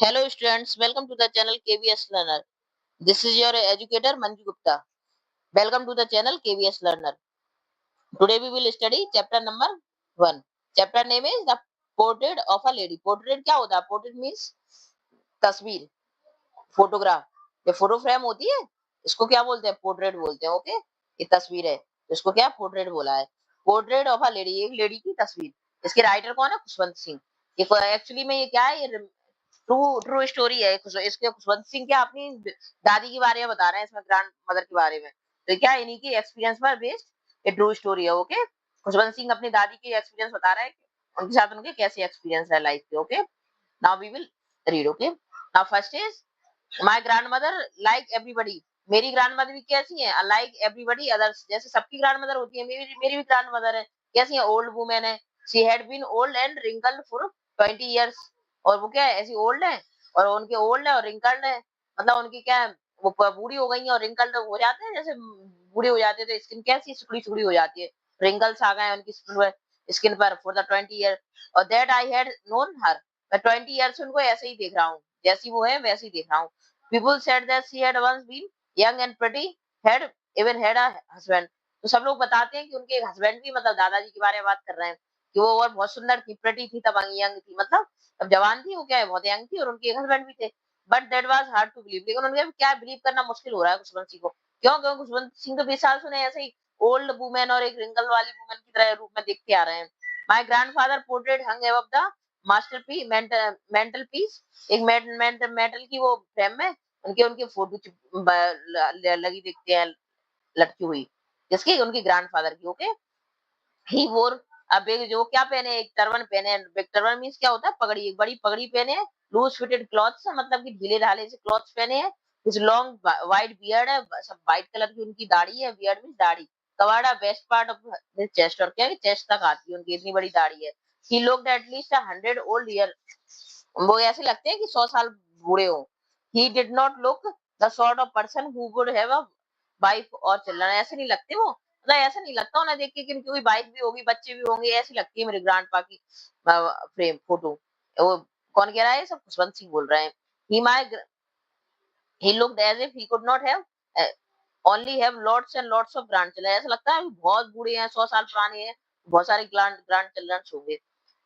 Hello students, welcome to the channel KVS Learner. This is your educator Manju Gupta. Welcome to the channel KVS Learner. Today we will study chapter number 1. Chapter name is the portrait of a lady. Portrait क्या होता है? Portrait means तस्वीर, photograph. ये photo frame होती है, इसको क्या बोलते हैं? पोर्ट्रेट बोलते हैं. ओके, ये तस्वीर है, तो इसको क्या पोर्ट्रेट बोला है? पोर्ट्रेट ऑफ अ लेडी, एक लेडी की तस्वीर. इसके राइटर कौन है? खुशवंत सिंह. ये एक्चुअली में ये क्या है? ये ट्रू ट्रू स्टोरी है. इसके खुशवंत सिंह क्या अपनी दादी के बारे में बता रहे हैं, इसमें ग्रैंड मदर के बारे में. तो क्या इन्हीं की एक्सपीरियंस पर बेस्ड ये ट्रू स्टोरी है. ओके, खुशवंत सिंह अपनी दादी के एक्सपीरियंस बता रहे हैं, उनके साथ उनके कैसे एक्सपीरियंस है लाइफ के. Okay, now we will read. Okay, now first is my grandmother like everybody. मेरी ग्रैंडमदर भी कैसी है? Like everybody others. जैसे सबकी ग्रैंडमदर होती है, मेरी भी ग्रैंडमदर है. कैसी है? ओल्ड वुमेन है. She had been old and wrinkled for 20 years. और वो क्या है? ऐसी ओल्ड है, और उनके ओल्ड है और रिंकल्ड है. मतलब उनकी क्या है, वो बूढ़ी हो गई है और रिंकल्ड हो जाते हैं. जैसे बूढ़े हो जाते हैं तो स्किन कैसी सिकुड़ी सिकुड़ी हो जाती है. रिंकल्स आ गए हैं उनकी स्किन पर फॉर द 20 ईयर. और दैट आई हैड नोन हर. मैं 20 ईयर से उनको ऐसे ही देख रहा हूँ, जैसी वो है वैसे ही देख रहा हूँ. People said that she had once been young and pretty, had even had a husband. तो सब लोग बताते हैं कि उनके एक हस्बैंड भी, मतलब दादाजी के बारे में बात कर रहे हैं, कि वो और बहुत सुंदर थी, प्रेटी थी, तब यंग थी. मतलब तब जवान थी, वो क्या है, बहुत यंग थी, और उनके एक हस्बैंड भी थे. But that was hard to believe. लेकिन उनके क्या बिलीव करना मुश्किल हो रहा है खुशवंत सिंह को. क्यों? क्योंकि खुशवंत सिंह तो 20 साल से उन्हें ऐसे ही ओल्ड वुमेन और एक रिंकल वाली वुमेन की तरह रूप में देखते आ रहे हैं. My grandfather portrait hung above the masterpiece mental peace. एक मेटल की वो फ्रेम में उनके उनके फोटो लगी दिखती है, लटकी हुई, जिसकी उनकी ग्रैंडफादर की. ओके, ही वोर अब एक जो क्या पहने, एक टर्बन पहने. बिग टर्बन मींस क्या होता है? पगड़ी, एक बड़ी पगड़ी पहने. लूज फिटेड क्लॉथ्स, मतलब कि ढीले ढाले से क्लॉथ्स पहने हैं. हिज लॉन्ग वाइट बियर्ड है, सब व्हाइट कलर की उनकी दाढ़ी है. बियर्ड मींस दाढ़ी. Covered best part of chest, और क्या है, चेस्ट तक आती है उनकी, इतनी बड़ी दाढ़ी है. He looked at least 100 old year. वो ऐसे लगते हैं कि 100 साल बूढ़े हो. He did not look the sort of person who would have a wife और चिल्ड्रन. ऐसे नहीं लगते वो, मतलब ऐसा नहीं लगता उन्हें देख के कि उनकी कोई वाइफ भी होगी, बच्चे भी होंगे. ऐसी लगती है मेरे ग्रैंडपा की फ्रेम फोटो. वो कौन कह रहा है? सब खुशवंत सिंह बोल रहे हैं. ही my he looked as if he could not have only have lots and lots of grandchildren. ऐसा लगता है बहुत बूढ़े हैं, 100 साल पुराने हैं, बहुत सारे ग्रैंड चिल्ड्रन होंगे.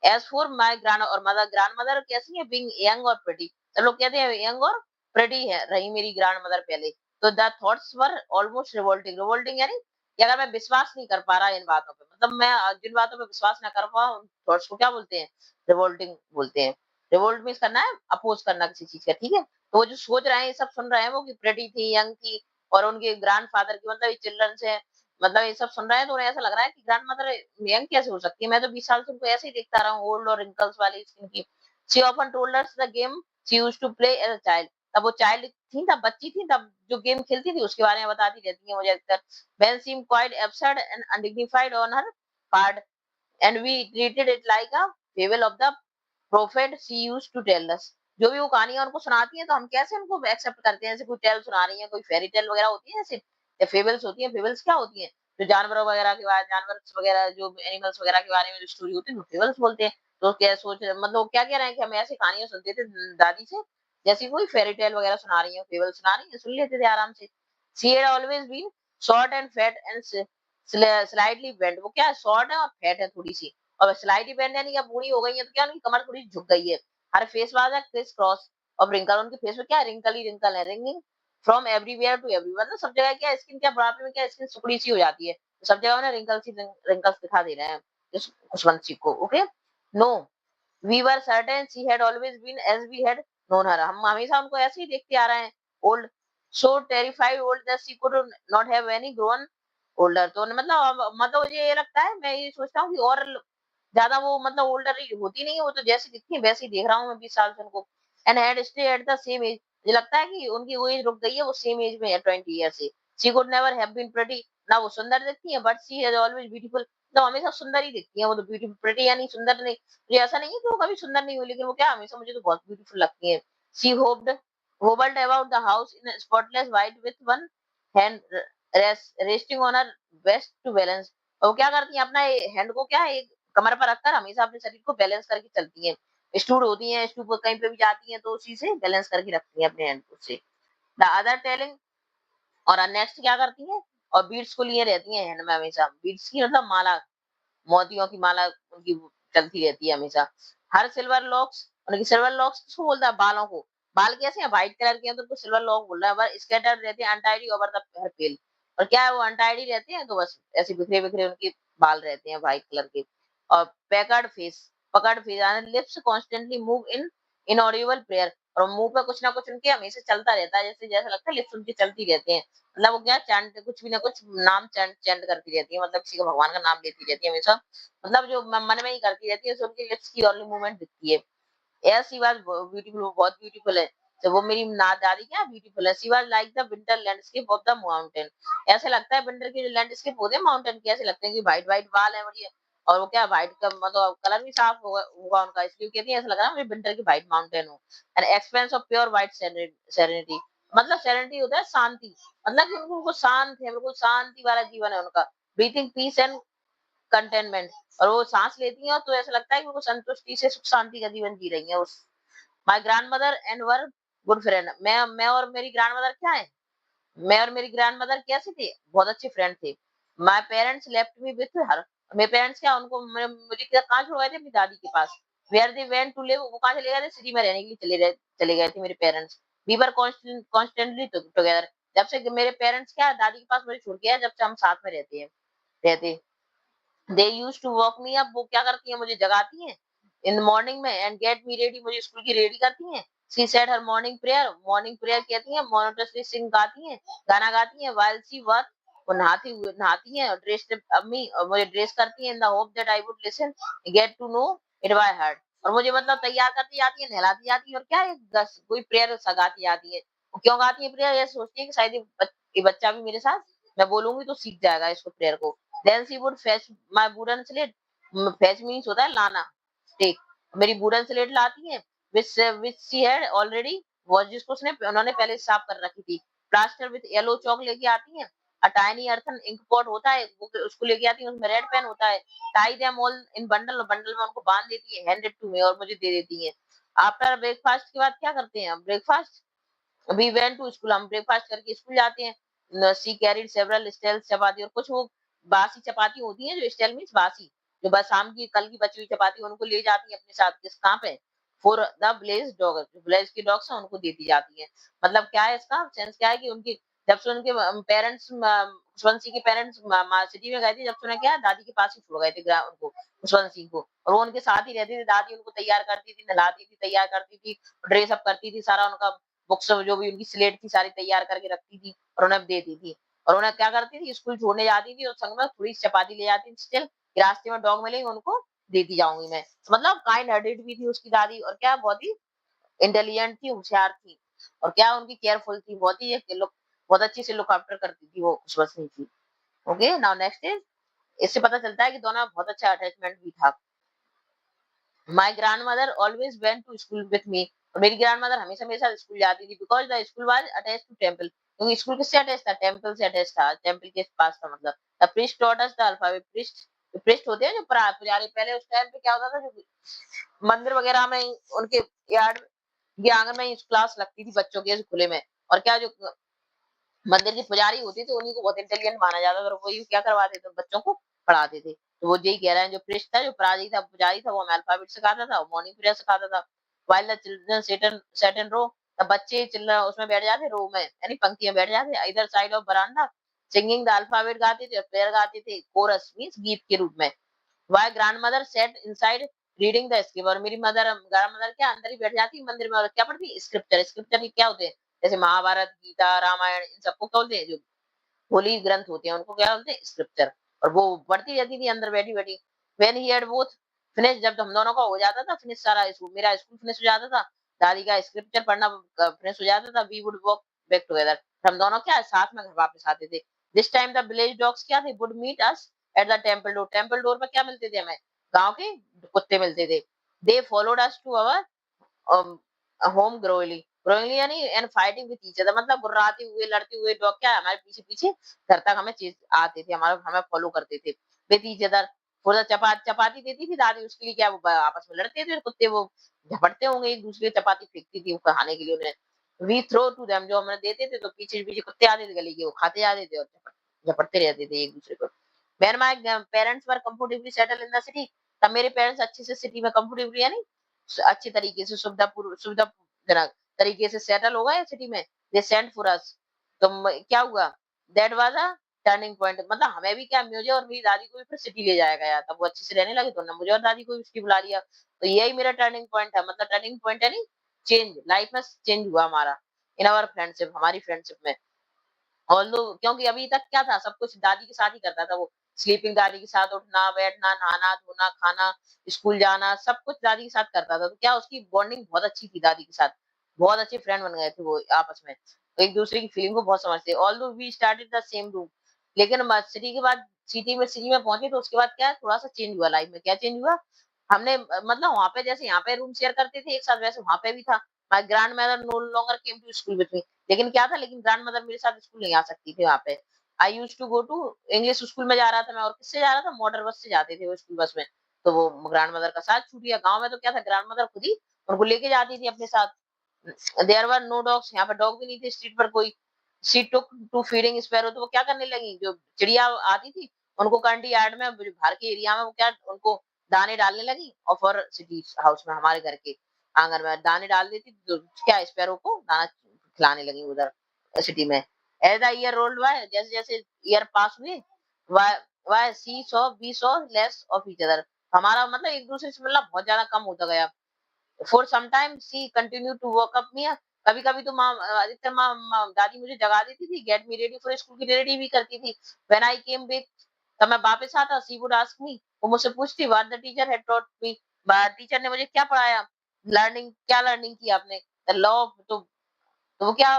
As for my grand और मदर, ग्रैंडमदर कैसी है? Being young और pretty. सब लोग कहते हैं यंग और pretty है रही मेरी ग्रैंडमदर पहले. तो the thoughts were almost revolting. revolting यानी कि अगर मैं विश्वास नहीं कर पा रहा इन बातों पे, मतलब मैं जिन बातों पे विश्वास ना कर पाऊं, उन थॉट्स को क्या बोलते हैं? रिवोल्टिंग बोलते हैं. रिवोल्ट मीन्स करना है, अपोज करना किसी चीज का. ठीक है, तो वो जो सोच रहे हैं, ये सब सुन रहे हैं वो, कि प्रेटी थी, यंग थी, और उनके ग्रैंडफादर की, मतलब चिल्ड्रन से, मतलब ये सब सुन रहे हैं, तो उन्हें ऐसा लग रहा है कि ग्रैंडमदर यंग कैसे हो सकती है? मैं तो 20 साल से उनको ऐसे ही देखता रहा हूँ, ओल्ड और रिंकल्स वाली स्किन की. She often told us the game she used to play as a child. तब वो चाइल्ड थी, तब बच्ची थी, तब जो गेम खेलती थी उसके बारे में बताती रहती है मुझे अक्सर. Ben seemed quite absurd and undignified on her part, and we treated it like a fable of the prophet she used to tell us. जो भी वो कहानियां उनको सुनाती हैं, तो हम कैसे उनको एक्सेप्ट करते हैं? जैसे कोई टेल सुना रही है, कोई फेरी टेल वगैरह होती है जैसे, या फेबल्स होती है. फेबल्स क्या होती है? जो जानवरों वगैरह के बारे, जानवर वगैरह, जो एनिमल्स वगैरह के बारे में जो स्टोरी होती है, फेबल्स बोलते हैं. तो क्या सोच, मतलब वो क्या कह रहे हैं कि हम ऐसी कहानियां सुनते थे दादी से, जैसी कोई फेरी टेल वगैरह सुना रही है, फेबल सुना रही है, सुन लेते थे आराम से. She had always been short and fat and slightly bent. वो क्या है? शॉर्ट है और फैट है थोड़ी सी, और स्लाइटली बेंट यानी क्या, बूढ़ी हो गई है, तो क्या उनकी कमर थोड़ी झुक गई है. हर फेस वाज है क्रिस क्रॉस और रिंकल. उनके फेस में क्या है? रिंकल ही रिंकल है. Ringing from everywhere to everyone. मतलब सब जगह क्या स्किन, क्या बुढ़ापे में क्या स्किन सिकुड़ी सी हो जाती है, तो सब जगह उन्हें रिंकल्स दिखा दे रहे हैं इस खुशवंत सिंह को. Okay, no we were certain she had always been as we had known her. हम हमेशा उनको ऐसे ही देखते आ रहे हैं, old, so terrified old that she could not have any grown older. तो मतलब मुझे ये लगता है, मैं ये सोचता हूँ कि और ज्यादा वो, मतलब ओल्डर होती नहीं है, वो तो जैसी दिखती है वैसी देख रहा हूँ मैं 20 साल से उनको. And had stay at the same age. मुझे लगता है कि उनकी वो एज रुक गई है, वो सेम एज में है, 20 ईयर से. She could never have been pretty. ना वो सुंदर दिखती है, but she has always beautiful. तो हमेशा सुंदर ही दिखती है वो, तो ब्यूटीफुल. प्रेटी यानी सुंदर नहीं. मुझे ऐसा नहीं है कि वो कभी सुंदर नहीं हुई, लेकिन वो क्या, हमेशा मुझे तो बहुत ब्यूटीफुल लगती है. She hoped hobbled about the house in a spotless white with one hand resting on her breast to balance. और वो क्या करती है? अपना हैंड को क्या है, एक कमर पर रखकर हमेशा अपने शरीर को बैलेंस करके चलती हैं. स्टूड होती हैं, स्टूड पर कहीं पे भी जाती हैं तो उसी से बैलेंस करके रखती हैं अपने हैंड से। द अदर टेलिंग, और नेक्स्ट क्या करती हैं, और बीड्स को लिए रहती हैं हैंड में हमेशा। बीड्स की मतलब माला, मोतियों की माला उनकी चलती रहती है हमेशा। हर सिल्वर लॉक्स, उनकी सिल्वर लॉक्स किसको बोलता है, बालों को। बाल कैसे हैं, व्हाइट कलर के हैं तो उनको सिल्वर लॉक बोल रहा है। पर स्कैटर्ड रहते हैं अनटाइडी ओवर द हेयर पेल, और क्या है वो अनटाइडी रहते हैं तो बस ऐसे बिखरे बिखरे उनके बाल रहते हैं व्हाइट कलर के। और पैकर्ड फेस, पकड़ फेस, यानी lips constantly move in inaudible prayer, और मुंह पे कुछ ना कुछ उनके हमेशा चलता रहता है, जैसे जैसा लगता है लिप्स उनकी चलती रहते हैं। मतलब वो क्या चैंट, कुछ भी ना कुछ नाम चैंट चैंट करती रहती है, मतलब किसी का भगवान का नाम लेती रहती है हमेशा। मतलब जो मन में ही करती रहती है, सो उनकी लिप्स की ओनली मूवमेंट दिखती है। यस शी वाज ब्यूटीफुल, वो बहुत ब्यूटीफुल है। तो वो मेरी ना दादी क्या ब्यूटीफुल है। She was like the winter landscape of the mountain, ऐसे लगता है विंटर के जो लैंडस्केप होते हैं माउंटेन के, ऐसे लगते हैं कि व्हाइट व्हाइट बाल है बढ़िया। और वो क्या व्हाइट का मतलब कलर भी साफ होगा होगा उनका, इसलिए कहती है ऐसा लग रहा है मुझे विंटर की व्हाइट माउंटेन हो। And expense of pure white serenity, मतलब सेरेनिटी होता है शांति, मतलब कि उनको शांत है, बिल्कुल शांति वाला जीवन है उनका। ब्रीथिंग पीस एंड कंटेनमेंट, और वो सांस लेती हैं तो ऐसा लगता है कि वो संतुष्टि से सुख शांति का जीवन जी रही है उस। My grandmother and were good friend, मैं और मेरी ग्रैंडमदर क्या है, मैं और मेरी ग्रैंडमदर कैसे थे, बहुत अच्छे फ्रेंड थे। My parents left me with her, मेरे पेरेंट्स क्या उनको मुझे कहाँ छोड़ गए थे, अपनी दादी के पास। Where they went to live, वो कहाँ चले गए थे, सिटी में रहने के लिए चले गए थे मेरे parents. We were constantly together, जब से मेरे पेरेंट्स क्या दादी के पास मुझे छोड़ गया, जब से हम साथ में रहते। They used to walk me up, वो क्या करती है मुझे जगाती हैं इन द मॉर्निंग में, एंड गेट मी रेडी, मुझे स्कूल की रेडी करती हैं। She said her morning prayer कहती हैं, मोनोटोनली सिंग गाती हैं, गाना गाती हैं। व्हाइल शी वर्क, वो नहाती हैं, ड्रेस अम्मी, और मुझे ड्रेस करती हैं in the hope that I would listen, get to know it by heart, और मुझे मतलब तैयार करती जाती है, नहलाती जाती है, और क्या है कोई प्रेयर सगाती जाती है। वो क्यों गाती है प्रेयर, ये सोचती है कि शायद ये बच्चा भी मेरे साथ, मैं बोलूंगी तो सीख जाएगा इसको प्रेयर को। Then she would fetch my wooden slate. Fetch means होता है लाना, take। मेरी wooden slate लाती है, which she had already was, जिसको उन्होंने पहले साफ कर रखी थी। Plaster with yellow chalk लेके आती है। A tiny earthen ink pot होता है, वो उसको लेके आती है, उसमें रेड पेन होता है। Tie them all in bundle, और बंडल में उनको बांध देती है, hand it to me, और मुझे दे देती है। After breakfast के बाद क्या करते हैं हम, breakfast, we went to school, हम ब्रेकफास्ट करके स्कूल जाते हैं। She carried several stales chapati, और कुछ वो बासी चपाती होती हैं, जो स्टेल मीन्स बासी, जो बस शाम की कल की बची हुई चपाती उनको ले जाती है अपने साथ, किस कहाँ पे, for the village dog, village की डॉग्स हैं उनको देती जाती है। मतलब क्या है इसका सेंस, क्या है कि उनकी जब से उनके पेरेंट्स, खुशवंत के पेरेंट्स सिटी में गए थे, जब से उन्हें क्या है, दादी के पास ही छोड़ गए थे उनको, खुशवंत सिंह को, और वो उनके साथ ही रहती थी। दादी उनको तैयार करती थी, नहलाती थी, तैयार करती थी, ड्रेस अप करती थी, सारा उनका बुक्स जो भी उनकी स्लेट थी सारी तैयार करके रखती थी, और उन्हें देती थी। और उन्हें क्या करती थी, स्कूल छोड़ने जाती थी और संग में थोड़ी चपाती ले जाती थी, स्टिल रास्ते में डॉग मिलेंगे उनको देती जाऊंगी मैं। तो मतलब काइंड हार्टेड भी थी उसकी दादी, और क्या बहुत ही इंटेलिजेंट थी, होशियार थी, और क्या उनकी केयरफुल थी, बहुत ही बहुत अच्छी से लुक आफ्टर करती थी वो उस वक्त थी। ओके, नाउ नेक्स्ट इज, इससे पता चलता है कि दोनों में बहुत अच्छा अटैचमेंट भी था। My grandmother always went to school with me, और मेरी ग्रैंडमदर हमेशा मेरे साथ स्कूल जाती थी, because the school was attached to temple, क्योंकि स्कूल किससे अटैच था, टेंपल से अटैच था, टेंपल के पास था। मतलब the priest taught us the alphabet, priest होते हैं जो पुजारी, पहले उस टाइम पे क्या होता था, जो मंदिर वगैरह में उनके यार्ड के आंगन में क्लास लगती थी बच्चों के खुले में, और क्या जो मंदिर की पुजारी होती थी उन्हीं को बहुत इंटेलिजेंट माना जाता था, और वो क्या करवाते थे, बच्चों को पढ़ाते थे। तो वो यही कह रहे हैं, जो प्रीस्ट था, जो प्राजी था, पुजारी था, वो हमें अल्फाबेट सिखाता था, मॉर्निंग प्रेयर सिखाता था। व्हाइल द चिल्ड्रन सेट इन रो, तब बच्चे चिल्ला उसमें बैठ जाते, रो में यानी पंक्ति में बैठ जाते, इधर साइड ऑफ बरामदा, सिंगिंग द अल्फाबेट गाते थे, प्रेयर गाते थे, कोरस मींस गीत के रूप में। Why grandmother set inside reading the script, और मेरी ग्रैंडमदर क्या अंदर ही बैठ जाती मंदिर में, और क्या पढ़ती, स्क्रिप्चर। स्क्रिप्चर क्या होते हैं, जैसे महाभारत, गीता, रामायण, इन सबको क्या बोलते हैं, जो होली ग्रंथ होते हैं उनको क्या बोलते हैं, स्क्रिप्चर। और वो पढ़ती रहती थी अंदर बैठी बैठी। When he had both finish, जब हम दोनों का हो जाता था फिनिश, सारा स्कूल, मेरा स्कूल फिनिश हो जाता था, दादी का स्क्रिप्चर पढ़ना फिनिश हो जाता था, we would walk back together, हम दोनों क्या साथ में घर वापस आते थे। This time the village dogs क्या थे, would meet us at the temple door, temple door पर क्या मिलते थे हमें, गांव के कुत्ते मिलते थे। They followed us to our home growingly यानी and fighting with each other, मतलब गुर्राते हुए लड़ते हुए डॉग क्या है हमारे पीछे पीछे घर तक हमें चीज आते थे, हमारा हमें फॉलो करते थे। विद ईच अदर थोड़ा चपाती देती थी दादी, उसके लिए क्या वो आपस में लड़ते थे कुत्ते, वो झपटते होंगे एक दूसरे की, चपाती फेंकती थी वो खाने के लिए उन्हें। वी थ्रो टू देम, जो हमें देते थे तो पीछे पीछे कुत्ते आते थे गली के, वो खाते जाते थे और झपटते रहते थे एक दूसरे को। When my parents were comfortably settled in the city, तब मेरे पेरेंट्स अच्छे से सिटी में कंफर्टेबली, यानी अच्छे तरीके से सुविधाजनक तरीके से सेटल हो गए सिटी में। दे सेंट फॉर अस, तो क्या हुआ, that was a turning point, मतलब हमें भी क्या, मुझे और मेरी दादी को भी फिर सिटी ले जाया गया, तब वो अच्छे से रहने लगे तो ना मुझे और दादी को भी सिटी बुला लिया। तो यही मेरा टर्निंग पॉइंट है, मतलब टर्निंग पॉइंट है नहीं, चेंज, लाइफ में चेंज हुआ हमारा इन आवर फ्रेंडशिप, हमारी फ्रेंडशिप में। ऑल्दो क्योंकि अभी तक क्या था, सब कुछ दादी के साथ ही करता था वो, स्लीपिंग दादी के साथ, उठना बैठना, नहाना धोना, खाना, स्कूल जाना, सब कुछ दादी के साथ करता था। तो क्या उसकी बॉन्डिंग बहुत अच्छी थी दादी के साथ, बहुत अच्छे फ्रेंड बन गए थे वो आपस में, तो एक दूसरे की फीलिंग को बहुत समझते। Although we started the same room, लेकिन सिटी में पहुंचे तो उसके बाद क्या है, थोड़ा सा चेंज हुआ लाइफ में। क्या चेंज हुआ, हमने मतलब वहां पे जैसे यहाँ पे रूम शेयर करते थे एक साथ, वैसे वहां पे भी था। My grandmother no longer came to school with me, लेकिन क्या था, लेकिन ग्रैंड मदर मेरे साथ स्कूल नहीं आ सकती थी वहाँ पे। I used to go to English school में जा रहा था मैं, और किससे जा रहा था, मॉडर्न बस से जाते थे वो स्कूल बस में। तो वो ग्रैंड मदर का साथ छूट गया। गाँव में तो क्या था, ग्रैंड मदर खुद ही उनको लेके जाती थी अपने साथ। देयर वर नो डॉग्स, यहाँ पे डॉग भी नहीं थे स्ट्रीट पर कोई। She took to feeding sparrow, तो वो क्या करने लगी, जो चिड़िया आती थी उनको कंट्री यार्ड में, जो बाहर के एरिया में, वो क्या उनको दाने डालने लगी, और फॉर सिटी हाउस में, हमारे घर के आंगन में दाने डाल देती थी, तो क्या स्पैरो को दाना खिलाने लगी उधर सिटी में। As the year rolled by, जैसे जैसे ईयर पास हुए, why see saw we saw less of each other, हमारा मतलब एक दूसरे से मिलना बहुत ज्यादा कम होता गया। For some time she continue to wake up me, कभी कभी तो माँ अधिकतर दादी मुझे जगा देती थी, gate me ready for school की रेडी भी करती थी। व्हेन आई केम बैक, तब मैं वापस आता, शी वुड आस्क मी, वो मुझसे पूछती what the teacher had taught me, teacher ने मुझे क्या पढ़ाया, लर्निंग की आपने, द लॉ, तो वो क्या,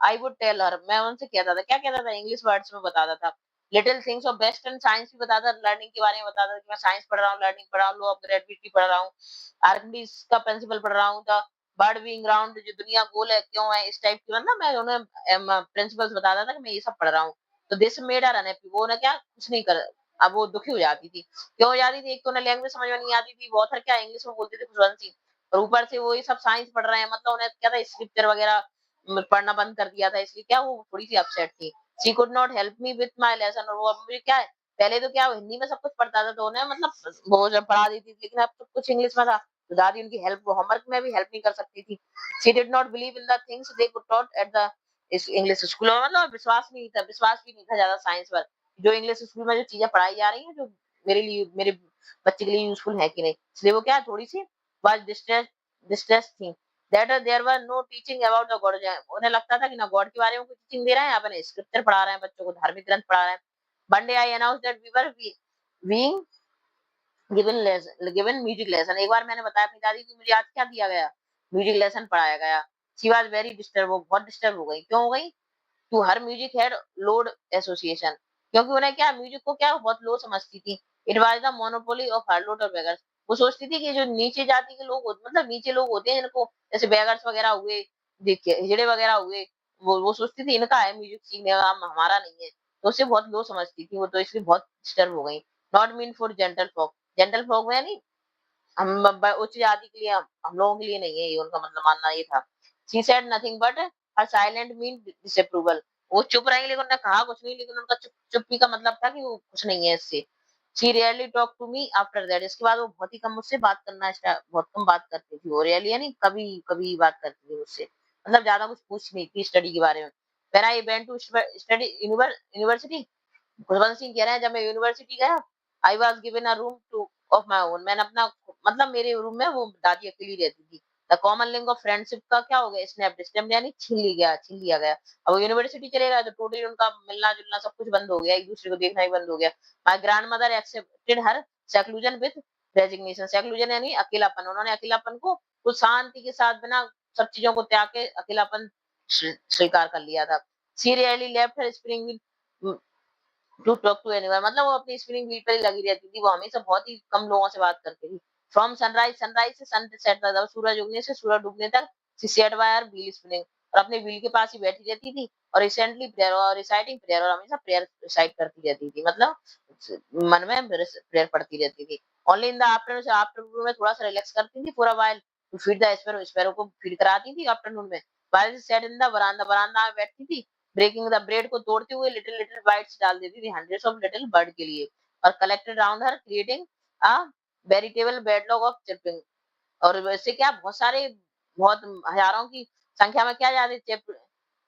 आई वुड टेल हर, मैं उनसे कहता था, क्या कहता था, इंग्लिश वर्ड्स में बताता था। Little things of best and science भी बताता था, लर्निंग के बारे में बताता था कि मैं साइंस पढ़ रहा हूँ, लर्निंग पढ़ रहा हूँ, लॉ ऑफ ग्रेविटी पढ़ रहा हूँ, आर्किमिडीज का प्रिंसिपल पढ़ रहा हूँ, द बर्ड बीइंग राउंड, जो दुनिया गोल है क्यों है, इस टाइप की, मतलब मैं उन्हें प्रिंसिपल्स बताता था कि मैं ये सब पढ़ रहा हूँ। तो दिस मेड हर अनहैप्पी, वो ना क्या कुछ नहीं कर, अब वो दुखी हो जाती थी। क्यों हो जाती थी, एक तो उन्हें लैंग्वेज समझ में नहीं आती थी, वो ऑथर क्या इंग्लिश में बोलते थे खुशवंत, और ऊपर से वो ये सब साइंस पढ़ रहे हैं, मतलब उन्हें क्या था, स्क्रिप्चर वगैरह पढ़ना बंद कर दिया था, इसलिए क्या वो थोड़ी सी अपसेट थी। She could not help me with my lesson, और वो अब मुझे क्या है, पहले तो क्या वो हिंदी में सब कुछ पढ़ता था तो उन्हें मतलब वो जब पढ़ा देती थी, लेकिन अब सब कुछ इंग्लिश में था, तो दादी उनकी हेल्प, होमवर्क में भी हेल्प नहीं कर सकती थी। She did not believe in the things they could taught at the इस इंग्लिश स्कूल में, मतलब विश्वास भी नहीं था ज्यादा साइंस पर, जो इंग्लिश स्कूल में जो चीजें पढ़ाई जा रही हैं, जो मेरे बच्चे के लिए यूजफुल है कि नहीं, इसलिए वो क्या है, थोड़ी सी was distressed थी, that there were no teaching about the God, उन्हें लगता था कि ना गॉड के बारे में कुछ टीचिंग दे रहे हैं, अपने स्क्रिप्चर पढ़ा रहे हैं बच्चों को, धार्मिक ग्रंथ पढ़ा रहे हैं। One day I announce that we were being given music lesson, एक बार मैंने बताया अपनी दादी को मुझे आज क्या दिया गया, म्यूजिक लेसन पढ़ाया गया। शी वाज वेरी डिस्टर्ब, वो बहुत डिस्टर्ब हो गई, क्यों हो गई, to her music had lewd association, क्योंकि उन्हें क्या म्यूजिक को क्या बहुत लो समझती थी। It was the monopoly of harlot और बेगर्स, वो सोचती थी कि जो नीचे जाति के लोग मतलब नीचे लोग होते हैं जिनको, जैसे बेगर्स वगैरह हुए, देखिए हिजड़े वगैरह हुए, वो सोचती थी इनका है म्यूजिक सीखने का, हमारा नहीं है, तो उसे बहुत लो समझती थी वो, तो इसलिए बहुत डिस्टर्ब हो गई। Not mean for gentle folk में यानी हम उच्च जाति के लिए, हम लोगों के लिए नहीं है ये, उनका मतलब मानना ये था। She said nothing but her silent mean disapproval, वो चुप रही लेकिन उन्होंने कहा कुछ नहीं, लेकिन उनका चुप्पी का मतलब था कि वो कुछ नहीं है इससे। She rarely talk to me after that, इसके बाद वो बहुत ही कम मुझसे बात करना स्टार्ट, बहुत कम बात करती थी वो, रियली यानी कभी कभी बात करती थी मुझसे, मतलब ज्यादा कुछ पूछ नहीं थी स्टडी के बारे में। When I went to study university, Khushwant Singh कह रहे हैं, जब मैं यूनिवर्सिटी गया, I was given a room to of my own, मैंने अपना मतलब मेरे रूम में वो दादी अकेली रहती थी। The common link of friendship का क्या हो गया, स्नैप डिस्टेंस यानी छीन लिया गया। अब वो यूनिवर्सिटी चले गए तो टोटली उनका मिलना जुलना सब कुछ बंद हो गया, एक दूसरे को देखना ही बंद हो गया। My grandmother accepted her seclusion with resignation, seclusion यानी अकेलापन, उन्होंने अकेलापन को कुछ शांति के साथ बिना सब चीजों को त्याग के अकेलापन स्वीकार कर लिया था। She really left her spring to talk to anyone, मतलब वो अपनी स्पिनिंग व्हील पर ही लगी रहती थी, वो हमेशा बहुत ही कम लोगों से बात करती थी। फ्रॉम सनराइज से सनसेट तक, सूरज उगने से सूरज डूबने तक, she said bye her wheel spinning, और अपने व्हील के पास ही बैठी रहती थी, और रिसेंटली प्रेयर और रिसाइटिंग प्रेयर, और हमेशा प्रेयर रिसाइट करती रहती थी, मतलब मन में प्रेयर पढ़ती रहती थी। Only in the afternoon, afternoon में थोड़ा सा रिलैक्स करती थी for a while to feed the sparrow, sparrow को फीड कराती थी आफ्टरनून में। While she sat in the verandah, verandah में बैठती थी, ब्रेकिंग द ब्रेड को तोड़ते हुए लिटिल लिटिल बाइट्स डाल देती थी हंड्रेड्स ऑफ लिटिल बर्ड के लिए, और collected around her creating a veritable bedlam of chirping. और वैसे क्या बहुत सारे, बहुत हजारों की संख्या में क्या जाती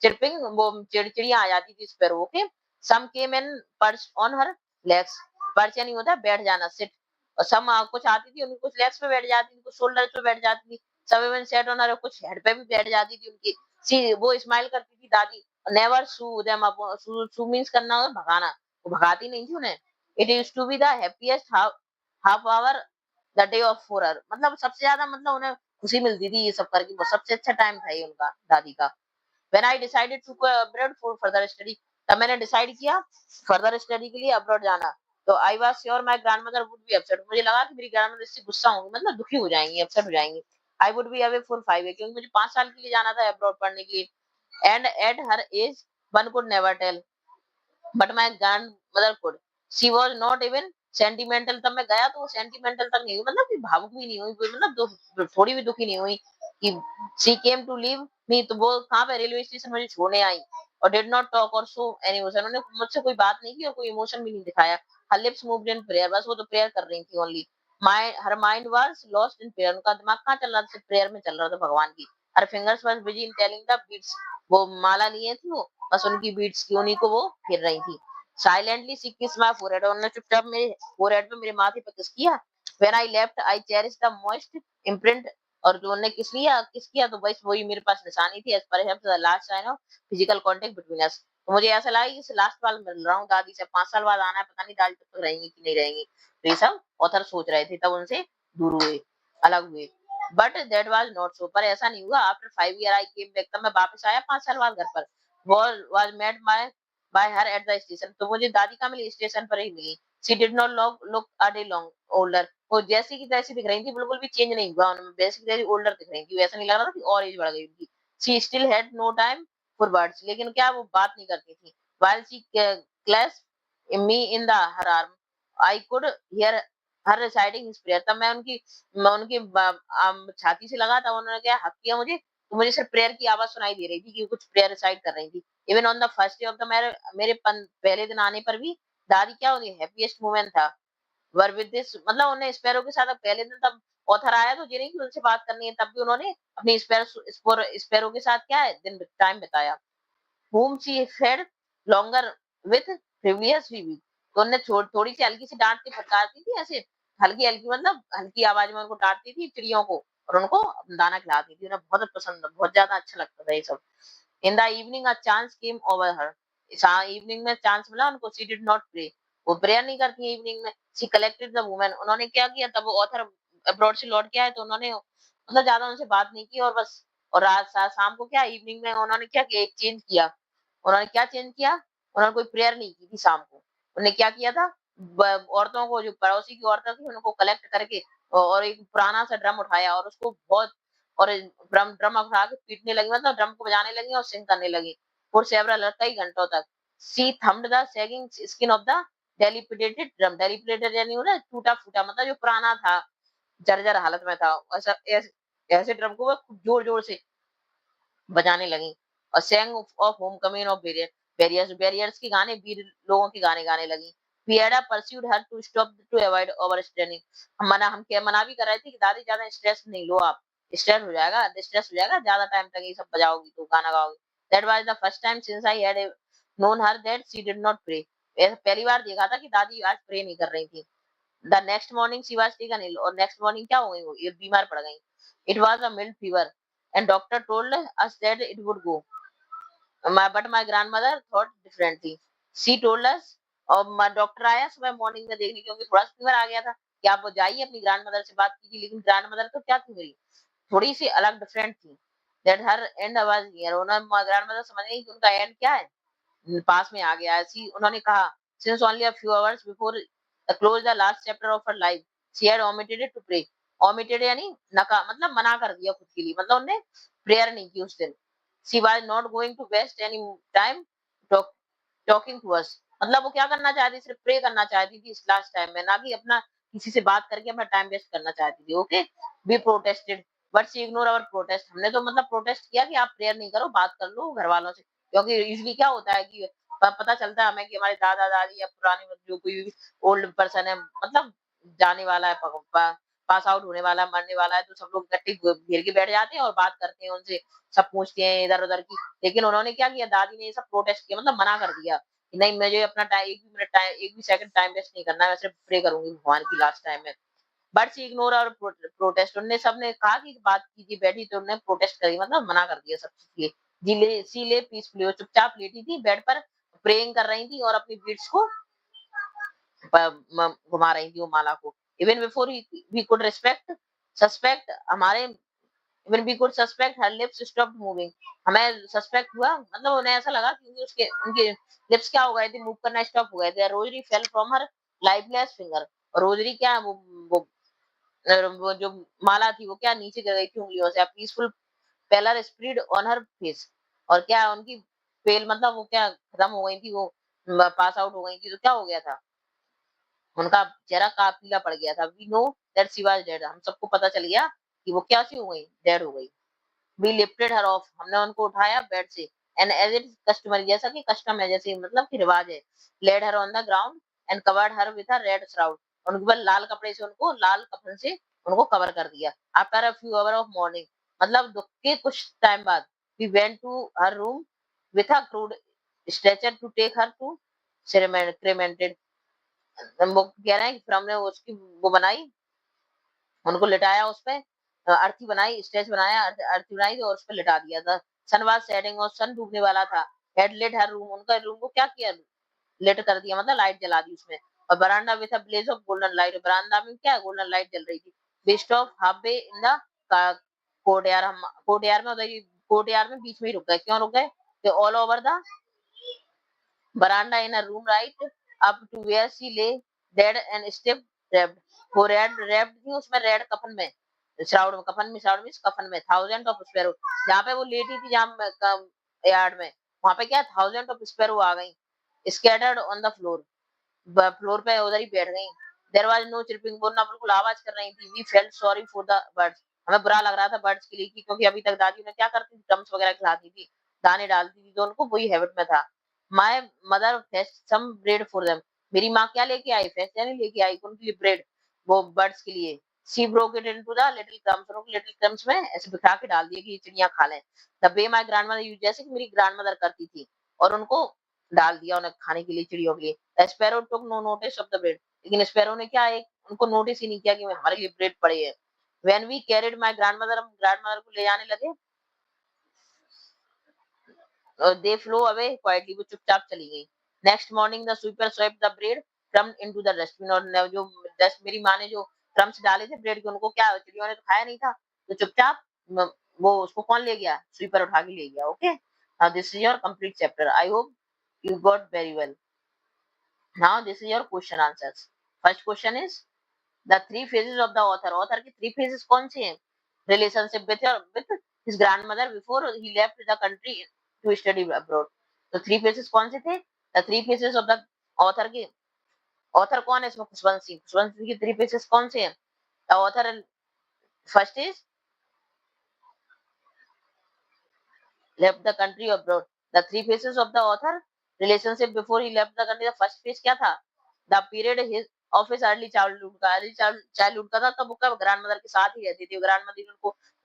चिरपिंग, वो चिड़चिड़ियां आ जाती थी स्पैरो के। Some came and perch on her legs, perch नहीं होता बैठ जाना, सिट। और सम कुछ आती थी उनकी, कुछ लेग्स पे बैठ जाती थी, कुछ शोल्डर पे बैठ जाती थी, सब इवन सेट ऑन हर, कुछ हेड पे भी बैठ जाती थी उनकी। सी वो स्माइल करती थी दादी। Never shoo them up, shoo means करना और भगाना, वो भगाती नहीं थी उन्हें। It used to be the happiest half half hour the day of for her, मतलब सबसे ज्यादा, मतलब उन्हें खुशी मिलती थी ये सब करके, वो सबसे अच्छा टाइम था ये उनका, दादी का। When I decided to go abroad for further study, तब मैंने डिसाइड किया फर्दर स्टडी के लिए अब्रॉड जाना। तो I was sure my grandmother would be upset, मुझे लगा कि मेरी ग्रैंडमदर इससे गुस्सा होंगी, मतलब दुखी हो जाएंगी, अपसेट हो जाएंगी। I would be away for 5 year, क्योंकि मुझे 5 साल के लिए जाना था अब्रॉड पढ़ने के लिए। And at her age one could never tell, but my grandmother could, she was not even sentimental. तब मैं गया तो वो सेंटिमेंटल तक नहीं हुई, मतलब कि भावुक भी नहीं हुई, मतलब थोड़ी भी दुखी नहीं हुई कि she came to leave me, तो वो कहाँ पे रेलवे स्टेशन मुझे छोड़ने आई। और डिड नॉट टॉक और शो एनी इमोशन, उन्होंने मुझसे कोई बात नहीं की और कोई इमोशन भी नहीं दिखाया। हर लिप्स मूव्ड इन प्रेयर, बस वो तो प्रेयर कर रही थी only. My her mind was lost in prayer, उनका दिमाग कहाँ चल रहा था, सिर्फ प्रेयर में चल रहा था भगवान की। Her fingers was busy in telling the beads, वो माला लिए थी वो, बस उनकी बीट्स की उन्हीं को वो फिर रही थी। साइलेंटली शी किस माय फोरहेड, उन्होंने चुपचाप मेरे फोरहेड पे, मेरे माथे पे किस किया। When I left I cherish the most imprint, और जो उन्होंने किस किया तो बस वही मेरे पास निशानी थी, as per the last sign of physical contact between us. तो मुझे ऐसा लगा कि लास्ट बार मिल रहा हूँ दादी से, 5 साल बाद आना है, पता नहीं दादी तब तक रहेंगी कि नहीं रहेंगी। तो ये सब ऑथर सोच रहे थे, तब उनसे दूर हुए, अलग हुए। But that was not so, पर ऐसा नहीं हुआ। After 5 year I came back, तब मैं वापस आया 5 साल बाद घर पर। was met by her at the station, तो मुझे दादी कहाँ मिली, स्टेशन पर ही मिली। she did not look a day long older, वो जैसी की तैसी दिख रही थी, बिल्कुल भी चेंज नहीं हुआ उनमें, वैसी की तैसी ओल्डर दिख रही थी, ऐसा नहीं लग रहा था कि और एज बढ़ गई उनकी। she still had no time for words, लेकिन क्या वो बात नहीं करती थी। while she clasped me in the her arm, I could hear her reciting his prayer, तब मैं उनकी छाती से लगा, तब उन्होंने क्या हक किया मुझे, तो मुझे सिर्फ प्रेयर की आवाज सुनाई दे रही थी कि कुछ प्रेयर रिसाइट कर रही थी। Even on the first day of the मेरे पहले दिन आने पर भी दादी क्या होगी, हैप्पीएस्ट मोमेंट था। वर विद दिस, मतलब उन्हें स्पैरो के साथ पहले दिन, तब ऑथर आया तो ये नहीं कि उनसे बात करनी है, तब भी उन्होंने अपनी स्पैरो के साथ क्या है, दिन टाइम बिताया। whom she fed longer with previous week, तो उन्हें थोड़ी सी हल्की सी डांटती फटकारती थी ऐसे, हल्की हल्की, मतलब हल्की आवाज में उनको डांटती थी चिड़ियों को, और उनको दाना खिलाती थी, उन्हें बहुत पसंद, बहुत ज्यादा अच्छा लगता था ये सब। In the evening a chance came over her, evening में चांस मिला उनको। शी डिड नॉट प्रे, वो प्रेयर नहीं करती है इवनिंग में। शी कलेक्टेड द वुमेन, उन्होंने क्या किया, तब ऑथर अब्रॉड से लौट के आए, तो उन्होंने मतलब ज्यादा उनसे बात नहीं की, और बस। और रात शाम को क्या, इवनिंग में उन्होंने क्या किया, एक चेंज किया। उन्होंने क्या चेंज किया, उन्होंने कोई प्रेयर नहीं की थी शाम को। उन्होंने क्या किया था, औरतों को, जो पड़ोसी की औरतें थी, उनको कलेक्ट करके और एक पुराना सा ड्रम उठाया, और उसको बहुत, और ड्रम ड्रम उठा के पीटने लगी, मतलब ड्रम को बजाने लगी और सिंग करने लगी फॉर सेवरल, कई घंटों तक। She thumped the sagging skin of the dilapidated drum, dilapidated यानी वो ना टूटा फूटा, मतलब जो पुराना था, जर्जर हालत में था, ऐसा ऐसे ड्रम को वो जोर जोर से बजाने लगी। और sang of home coming of warriors, warriors के गाने, वीर लोगों के गाने गाने लगी। पिएडा persuaded her to stop to avoid over straining, हम क्या मना भी कर रहे थे कि दादी ज्यादा स्ट्रेस नहीं लो आप, स्ट्रेस हो जाएगा ज्यादा टाइम तक ये सब बजाओगी तो, गाना गाओगी। That was the first time since I had known her that she did not pray, पहली बार देखा था कि दादी आज प्रे नहीं कर रही थी। The next morning she was taken ill, और नेक्स्ट मॉर्निंग क्या हो गई, वो ये बीमार पड़ गई। It was a mild fever and doctor told us that it would go, but my grandmother thought differently. She told us, और डॉक्टर आया सुबह मॉर्निंग में देखने, क्योंकि थोड़ा फीवर आ गया था, कि आप वो जाइए अपनी ग्रैंडमदर से बात कीजिए। लेकिन ग्रैंडमदर तो क्या थी मेरी, थोड़ी सी अलग डिफरेंट थी। That her and was here, उन्होंने ग्रैंडमदर समझ गई कि उनका एंड क्या है, पास में आ गया है। उन्होंने कहा, since only a few hours before the close the last chapter of her life she had omitted to pray, omitted यानी नका, मतलब मना कर दिया खुद के लिए, मतलब उन्होंने प्रेयर नहीं की उस दिन। She was not going to waste any time talking to us, मतलब वो क्या करना चाहती, सिर्फ प्रे करना चाहती थी इस लास्ट टाइम में, ना कि अपना किसी से बात करके अपना टाइम वेस्ट करना चाहती थी। Okay, we protested but she ignore our protest. हमने तो मतलब प्रोटेस्ट किया कि आप प्रेयर नहीं करो, बात कर लो घर वालों से, क्योंकि यूजुअली क्या होता है कि पता चलता है हमें कि हमारे दादा दादी या पुराने जो कोई भी ओल्ड पर्सन है, मतलब जाने वाला है, पास आउट होने वाला है, मरने वाला है, तो सब लोग इकट्ठे घेर के बैठ जाते हैं और बात करते हैं उनसे, सब पूछते हैं इधर उधर की। लेकिन उन्होंने क्या किया, दादी ने ये सब प्रोटेस्ट किया, मतलब मना कर दिया कि नहीं, मुझे अपना टाइम, एक भी मिनट टाइम, एक भी सेकंड टाइम वेस्ट नहीं करना है, मैं सिर्फ प्रे करूंगी भगवान की लास्ट टाइम में। बट शी इग्नोर और प्रोटेस्ट, उन्होंने सबने कहा कि बात कीजिए, बैठी, तो उन्होंने प्रोटेस्ट करी, मतलब मना कर दिया सब चीज। जिले सीले पीसफुली, वो चुपचाप लेटी थी बेड पर, प्रेइंग कर रही थी और अपनी बीट्स को घुमा रही थी वो माला को। Even before we could respect suspect हमारे even we could suspect her lips stopped moving. हमें सस्पेक्ट हुआ, मतलब उन्हें ऐसा लगा कि उसके उनके लिप्स क्या हो गए थे, मूव करना स्टॉप हो गए थे। Rosary fell from her lifeless finger. और रोजरी क्या है, वो वो जो माला थी वो क्या नीचे गिर गई थी उंगलियों से। Peaceful pallor spread on her face. और क्या उनकी पेल, मतलब वो क्या खत्म हो गई थी, वो पास आउट हो गई थी, तो क्या हो गया था, उनका चेहरा का पीला पड़ गया था। We know that she was dead. हम सबको पता चल गया कि वो क्या सी हो गई, डेड हो गई। We lifted her off. हमने उनको उठाया बेड से। एंड एज इट कस्टमर, जैसा कि कस्टम है, जैसे मतलब कि रिवाज है, laid her on the ground and covered her with a red shroud. उनके ऊपर लाल कपड़े से, उनको लाल कफन से उनको कवर कर दिया। After a few hour of morning, मतलब दुख के कुछ टाइम बाद, we went to her room with a crude stretcher to take her to cremated. वो कह रहे हैं कि फिर हमने उसकी वो बनाई, उनको लिटाया उस पे, अर्थी बनाई, स्टेज बनाया, अर्थी बनाई और उस पे लिटा दिया था। सन वाज सेटिंग और सन डूबने वाला था। हेड लेट हर रूम, उनका रूम को क्या किया, लेट कर दिया, मतलब लाइट जला दी उसमें। और verandah with a blaze of golden light, verandah में क्या गोल्डन लाइट जल रही थी। Best of half way in the courtyard. हम कोर्टयार्ड में उधर ही, कोर्टयार्ड में बीच में ही रुक गए। क्यों रुक गए, all over the veranda in a room right up to where she lay dead and stiff wrapped। वो रेड wrapped थी उसमें, रेड कफन में, श्राउड में, कफन में, श्राउड में, कफन में। थाउजेंड ऑफ स्पैरो, जहाँ पे वो लेटी थी, जहाँ यार्ड में, वहां पे क्या थाउजेंड ऑफ स्पैरो आ गई, scattered on the floor, floor पे उधर ही बैठ गई। देयर वाज नो चिरपिंग, वो ना बिल्कुल आवाज कर रही थी। We felt sorry for the birds. हमें बुरा लग रहा था बर्ड्स के लिए, क्योंकि अभी तक दादी ने क्या करती थी, ड्रम्स वगैरह खिलाती थी, दाने डालती थी, तो उनको वही हैबिट में था। My mother fetched some bread for them. मेरी माँ क्या लेके आई, फेस्ट यानी लेके आई उनके लिए ब्रेड, वो बर्ड्स के लिए। She broke it into the little crumbs, उनको लिटिल क्रम्स में ऐसे बिखरा के डाल दिया कि ये चिड़िया खा लें। The way my grandmother used, जैसे कि मेरी ग्रैंडमदर करती थी, और उनको डाल दिया उन्हें खाने के लिए, चिड़ियों के लिए। Sparrow took no notice of the bread. लेकिन स्पैरो ने क्या, एक उनको नोटिस ही नहीं किया कि हमारे लिए ब्रेड पड़े है। When we carried my grandmother, हम ग्रैंडमदर को ले जाने लगे, दे फ्लो अवे क्वाइटली, वो चुपचाप चली गई। Next morning the sweeper swept the bread crumb into the dustbin. और जो डस्ट, मेरी माँ ने जो क्रम्स डाले थे ब्रेड के, उनको क्या, चिड़ियों ने तो खाया नहीं था, तो चुपचाप वो उसको कौन ले गया, स्वीपर उठा के ले गया। Okay, now this is your complete chapter. I hope you got very well. Now this is your question answers. First question is the three phases of the author. Author की three phases कौन सी हैं? Relationship with his grandmother before he left the country to study abroad. तो three phases कौन से थे? The three phases of the author के, author कौन है इसमें? खुशवंत सिंह। खुशवंत सिंह की three phases कौन से हैं? The author first is left the country abroad. The three phases of the author relationship before he left the country. The first phase क्या था? The period his of his early childhood का, early childhood का था, तब वो क्या grand mother के साथ ही रहती थी।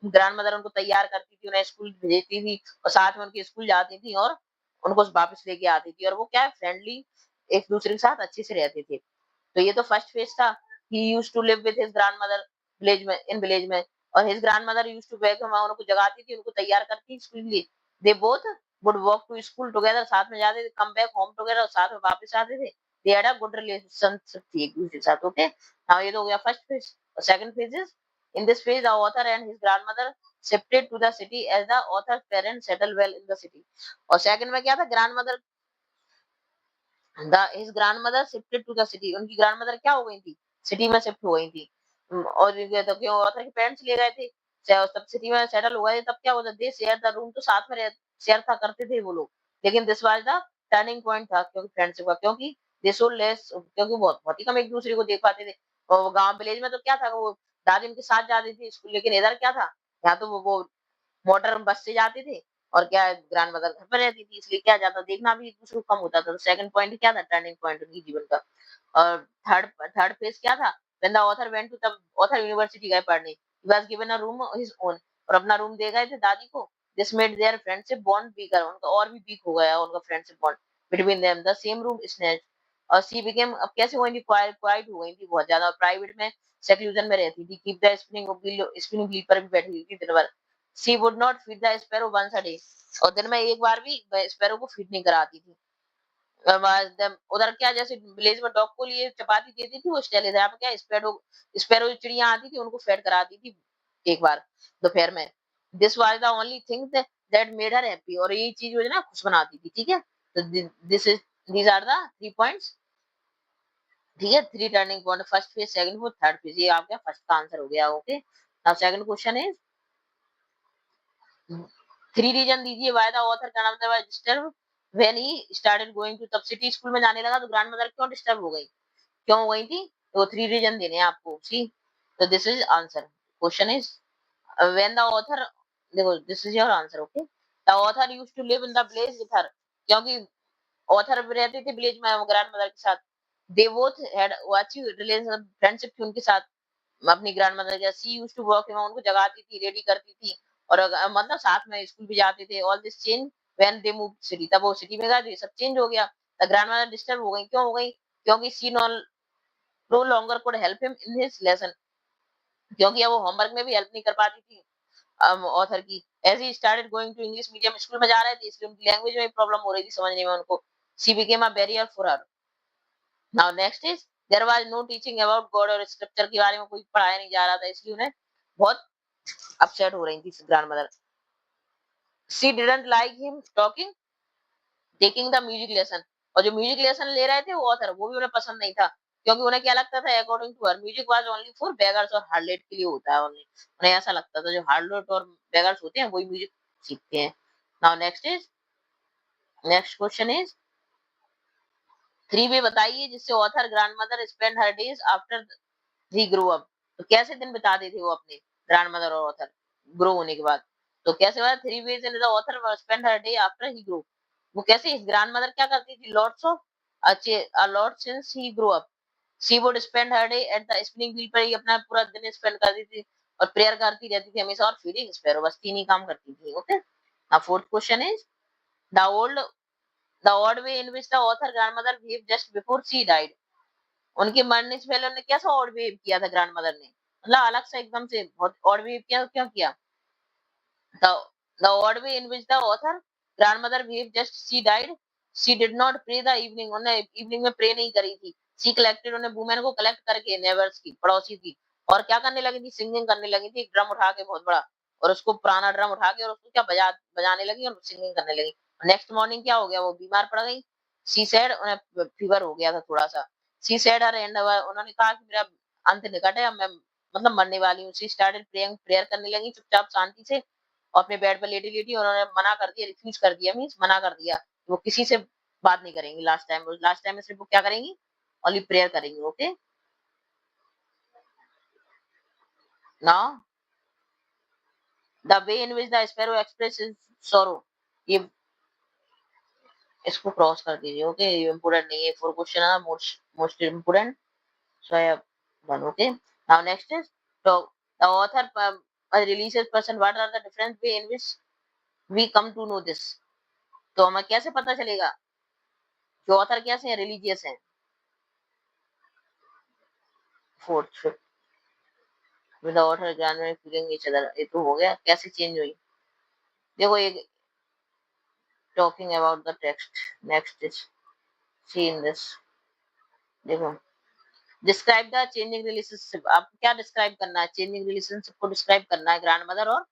ग्रैंड मदर उनको तैयार करती थी, उन्हें स्कूल भेजती थी, और साथ में उनके स्कूल जाती थी, और उनको वापस लेके आती थी, और वो क्या फ्रेंडली एक दूसरे के साथ अच्छे से रहते थे। तो ये तो फर्स्ट फेज था। He used to live with his grandmother village में, और his grandmother used to wake him, उनको जगाती थी, उनको तैयार करती थी स्कूल के लिए। They both would walk to school together, साथ में जाते थे, कम बैक होम टुगेदर, और साथ में वापस आते थे। They had a good relationship थी एक दूसरे के साथ। ओके, नाउ ये तो हो गया first phase. Second phase is in this phase the author and his grandmother shifted to the city as the author parents settle well in the city. और सेकंड में क्या था, grandmother his grandmother shifted to the city, उनकी grandmother क्या हो गई थी, city में शिफ्ट हो गई थी। और ये तो क्यों, ऑथर के पेरेंट्स ले गए थे, सब सिटी में सेटल हो गए, तब क्या होता, दे शेयर द रूम, तो साथ में शेयर था करते थे वो लोग। लेकिन this was the turning point था, क्योंकि फ्रेंडशिप का, क्योंकि दे सो लेस, क्योंकि बहुत ही कम एक दूसरे को देख पाते थे। और गांव विलेज में तो क्या था, वो दादी उनके साथ जाती थी स्कूल, लेकिन इधर क्या था, यहाँ तो वो मोटर बस से जाते थे, और क्या ग्रैंड मदर घर पर रहती थी, इसलिए क्या जाता देखना भी एक दूसरे को कम होता था। तो सेकंड पॉइंट क्या था, टर्निंग पॉइंट उनकी जीवन का। और थर्ड थर्ड फेज क्या था, when the author went to, तब ऑथर यूनिवर्सिटी गए पढ़ने, he was given a room his own, और अपना रूम दे गए थे दादी को। This made their friendship bond weaker, उनका और भी वीक हो गया उनका friendship bond between them. The same room snatch, और सी बिकेम, अब कैसे हो गई थी, क्वाइट हो गई थी बहुत ज्यादा, और प्राइवेट में सेक्लूजन में रहती थी, कीप द स्पिनिंग व्हील पर भी बैठी हुई थी दिन भर। She would not feed the sparrow once a day, और दिन में एक बार भी स्पैरो को फीड नहीं कराती थी। उधर क्या, जैसे विलेज में डॉग को लिए चपाती देती थी वो स्टाइल, यहाँ पे क्या, स्पैरो स्पैरो चिड़िया आती थी उनको फेड कराती थी एक बार दोपहर में। This was the only thing that made her happy, और यही चीज मुझे ना खुश बनाती थी, ठीक है। तो this is these are the 3 points, ठीक है। 3 turning point, first phase, second phase, third phase, ये आपका फर्स्ट का आंसर हो गया। Okay, now second question is, 3 reason दीजिए why the author grandmother was disturb when he started going to, तब city school में जाने लगा तो ग्रैंडमदर क्यों डिस्टर्ब हो गई, क्यों हो गई थी, तो 3 रीजन देने हैं आपको, सी। तो this is answer, question is when the author, देखो this is your answer. Okay, the author used to live in the village with her, क्योंकि ऑथर रहते थे विलेज में ग्रैंडमदर के साथ। दे बोथ हैड अच्छी रिलेशन, फ्रेंडशिप थी उनके साथ अपनी ग्रैंडमदर के। सी यूज्ड टू वर्क, उनको जगाती थी, रेडी करती थी, और मतलब साथ में स्कूल भी जाते थे। All this change when they move city, तब वो सिटी में गए तो ये सब चेंज हो गया। द ग्रैंडमदर डिस्टर्ब हो गई, क्यों हो गई, क्योंकि she no longer could help him in his lesson, क्योंकि अब वो होमवर्क में भी हेल्प नहीं कर पाती थी ऑथर की। As he started going to English medium school में जा रहे थे, इसलिए उनकी लैंग्वेज में प्रॉब्लम हो रही थी समझने में उनको। She became a barrier for her. Now next is, there was no teaching about God, और स्क्रिप्चर के बारे में कोई पढ़ाया नहीं जा रहा था, इसलिए उन्हें बहुत अपसेट हो रही थी grandmother. She didn't like him talking taking the music lesson, और जो म्यूजिक लेसन ले रहे थे वो ऑथर, वो भी उन्हें पसंद नहीं था, क्योंकि उन्हें क्या लगता था, according to her music was only for beggars और हार्लट के लिए होता है ओनली। उन्हें ऐसा लगता था जो हार्लट और बेगर्स होते हैं वही म्यूजिक सीखते हैं। नाउ नेक्स्ट क्वेश्चन इज, 3 वे बताइए जिससे author grandmother spend her days after he grow up, तो कैसे दिन बिताते थे वो अपने ग्रैंडमदर और ऑथर ग्रो होने के बाद। तो कैसे हुआ, 3 ways in the author spend her day after he grow, वो कैसे, ग्रैंडमदर क्या करती थी, lots of a lot since he grow up, she would spend her day at the spinning wheel पर ही अपना पूरा दिन स्पेंड करती थी, और प्रेयर करती रहती थी हमेशा, और फीडिंग स्पैरो, बस 3 ही काम करती थी। Okay, now fourth question is, the old the odd way in which the author grandmother behaved just before she died, उनके मरने से पहले उन्होंने कैसा ऑड बिहेव किया था ग्रैंडमदर ने, मतलब अलग से एकदम से बहुत ऑड बिहेव किया, क्यों किया। the the odd way in which the author grandmother behaved just she died, she did not pray the evening, उन्होंने इवनिंग में प्रे नहीं करी थी। she collected, उन्हें वुमेन को कलेक्ट करके, नेबर्स की, पड़ोसी की, और क्या करने लगी थी, सिंगिंग करने लगी थी, एक ड्रम उठा के बहुत बड़ा, और उसको पुराना ड्रम उठा के और उसको क्या बजाने लगी और सिंगिंग करने लगी। नेक्स्ट मॉर्निंग क्या हो गया, वो बीमार पड़ गई। शी सेड, उन्हें फीवर हो गया था थोड़ा सा। शी सेड हर एंड, उन्होंने कहा कि मेरा अंत निकट है, अब मैं मतलब मरने वाली हूँ। शी स्टार्टेड प्रेइंग, प्रेयर करने लगी चुपचाप शांति से, और अपने बेड पर लेटी लेटी, उन्होंने मना कर दिया, रिफ्यूज कर दिया, मीन्स मना कर दिया, वो किसी से बात नहीं करेंगी लास्ट टाइम में सिर्फ वो क्या करेंगी, ओनली प्रेयर करेंगी। Okay, now the way in which the sparrow express his sorrow, ये इसको क्रॉस कर दीजिए। ओके, ये इंपोर्टेंट नहीं है, 4 क्वेश्चन है, most important, so I have one. Okay, now next is, so the author releases person, what are the different way in which we come to know this, तो हमें कैसे पता चलेगा कि ऑथर कैसे हैं, रिलीजियस हैं। Fourth, with the author gradually feeling each other, ये तो हो गया, कैसे चेंज हुई। देखो ये talking about the text, next is C in this, देखो डिस्क्राइब द चेंजिंग रिलेशनशिप, आपको क्या डिस्क्राइब करना है, चेंजिंग रिलेशनशिप को डिस्क्राइब करना है ग्रैंडमदर और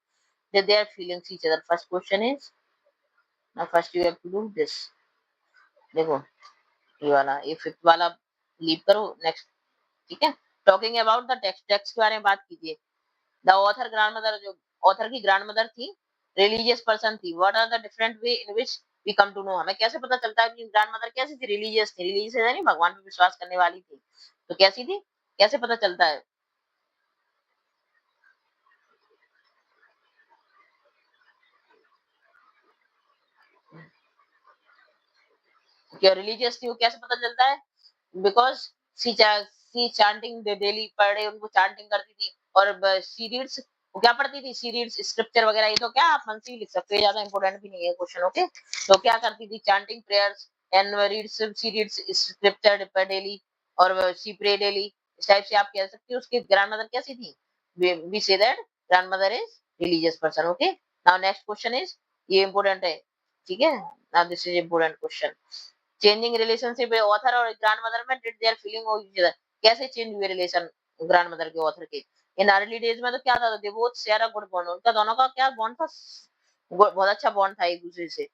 their feelings each other. First question is, now first you have to do this, देखो ये वाला, ये फिफ्थ वाला लीव करो, नेक्स्ट, ठीक है। Talking about the text, text के बारे में बात कीजिए। द ऑथर ग्रैंडमदर, जो ऑथर की ग्रैंडमदर थी, रिलीजियस पर्सन थी। What are the different way in which we come to know, हमें कैसे पता चलता है कि ग्रैंडमदर कैसी थी, रिलीजियस थी, रिलीजियस है नहीं, भगवान पे विश्वास करने वाली थी, तो कैसी थी, कैसे पता चलता है? क्या रिलीजियस थी, वो कैसे पता चलता है? Because she chanting daily per day, उनको चांटिंग करती थी, और सी रीड्स, वो क्या पढ़ती थी, सी रीड्स स्क्रिप्चर वगैरह, ये तो क्या आप मन से ही लिख सकते हो, ज्यादा इंपॉर्टेंट भी नहीं है क्वेश्चन, ओके। तो क्या करती थी, chanting prayers and reads, she reads scripture per daily, और सी प्रे डेली, इस टाइप से आप कह सकते हो उसकी ग्रैंडमदर कैसी थी। We say that grandmother is religious person, okay. Now next question is, ये इंपॉर्टेंट है, ठीक है। Now this is important question, changing relationship author और ग्रैंडमदर में, did their feeling of each other, कैसे चेंज हुए रिलेशन ग्रैंडमदर के author के। इन अर्ली डेज में तो क्या था, they both share a good bond, उनका दोनों का क्या बॉन्ड था, बहुत अच्छा बॉन्ड था एक दूसरे से।